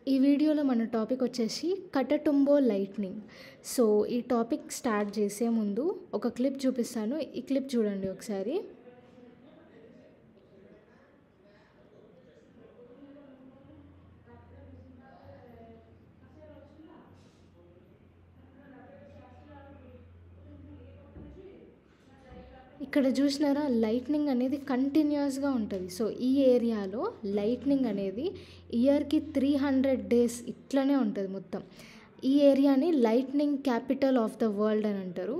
ఈ వీడియోలో మన టాపిక్ వచ్చేసి కటటుంబో లైట్నింగ్. సో ఈ టాపిక్ స్టార్ట్ చేసే ముందు ఒక క్లిప్ చూపిస్తాను. ఈ క్లిప్ చూడండి ఒకసారి. ఇక్కడ చూసినారా, లైట్నింగ్ అనేది కంటిన్యూస్గా ఉంటుంది. సో ఈ ఏరియాలో లైట్నింగ్ అనేది ఇయర్కి 300 days ఇట్లనే ఉంటుంది మొత్తం. ఈ ఏరియాని lightning capital of the world అని అంటారు.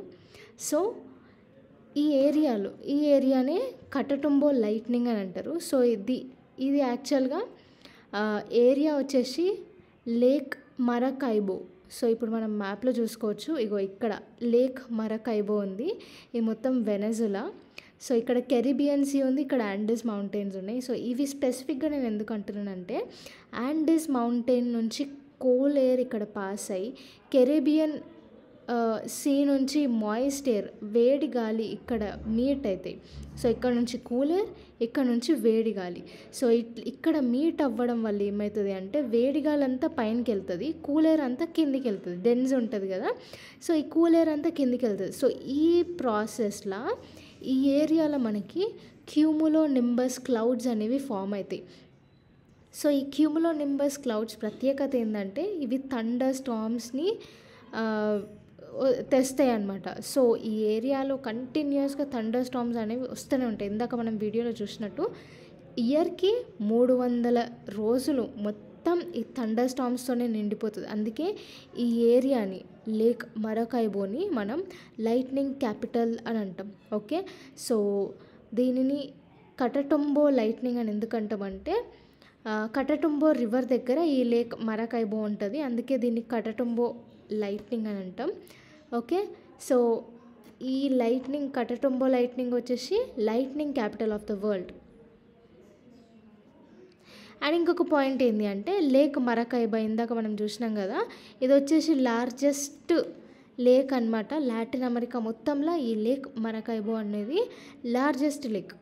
సో ఈ ఏరియానే కటటుంబో లైట్నింగ్ అని అంటారు. సో ఇది యాక్చువల్గా ఏరియా వచ్చేసి లేక్ మరకైబో. సో ఇప్పుడు మనం మ్యాప్లో చూసుకోవచ్చు. ఇగో ఇక్కడ లేక్ మరకైబో ఉంది. ఇది మొత్తం వెనజులా. సో ఇక్కడ కెరిబియన్ సీ ఉంది, ఇక్కడ యాండీస్ మౌంటైన్స్ ఉన్నాయి. సో ఇవి స్పెసిఫిక్గా నేను ఎందుకు అంటున్నానంటే, యాండీస్ మౌంటైన్ నుంచి కోల్ ఎయిర్ ఇక్కడ పాస్ అయ్యి కెరిబియన్ సీ నుంచి మాయిస్ట్ ఎయిర్ వేడి గాలి ఇక్కడ మీట్ అవుతాయి. సో ఇక్కడ నుంచి కూల్ ఎయిర్, ఇక్కడ నుంచి వేడి గాలి. సో ఇక్కడ మీట్ అవ్వడం వల్ల ఏమవుతుంది అంటే, వేడి గాలి అంతా పైనకి వెళ్తుంది, కూల్ ఎయిర్ అంతా కిందికి వెళ్తుంది. డెన్స్ ఉంటుంది కదా, సో ఈ కూల్ ఎయిర్ అంతా కిందికి వెళ్తుంది. సో ఈ ప్రాసెస్లో ఈ ఏరియాలో మనకి క్యూములో నింబస్ క్లౌడ్స్ అనేవి ఫామ్ అవుతాయి. సో ఈ క్యూములో నింబస్ క్లౌడ్స్ ప్రత్యేకత ఏంటంటే, ఇవి థండర్ స్టార్మ్స్ని తెస్తాయి అన్నమాట. సో ఈ ఏరియాలో కంటిన్యూస్గా థండర్ స్టార్మ్స్ అనేవి వస్తూనే ఉంటాయి. ఇందాక మనం వీడియోలో చూసినట్టు ఇయర్కి 300 రోజులు మొత్తం ఈ థండర్ స్టార్మ్స్తోనే నిండిపోతుంది. అందుకే ఈ ఏరియాని లేక్ మరకైబోని మనం లైట్నింగ్ క్యాపిటల్ అని అంటాం. ఓకే, సో దీనిని కటటుంబో లైట్నింగ్ అని ఎందుకు అంటామంటే, కటటుంబో రివర్ దగ్గర ఈ లేక్ మరకైబో ఉంటుంది. అందుకే దీన్ని కటటుంబో లైట్నింగ్ అని అంటాం. ఓకే, సో ఈ కటటుంబో లైట్నింగ్ వచ్చేసి lightning capital of the world. And ఇంకొక పాయింట్ ఏంటి అంటే, లేక్ మరకైబో ఇందాక మనం చూసినాం కదా, ఇది వచ్చేసి లార్జెస్ట్ లేక్ అనమాట. లాటిన్ అమెరికా మొత్తంలో ఈ లేక్ మరకైబో అనేది లార్జెస్ట్ లేక్.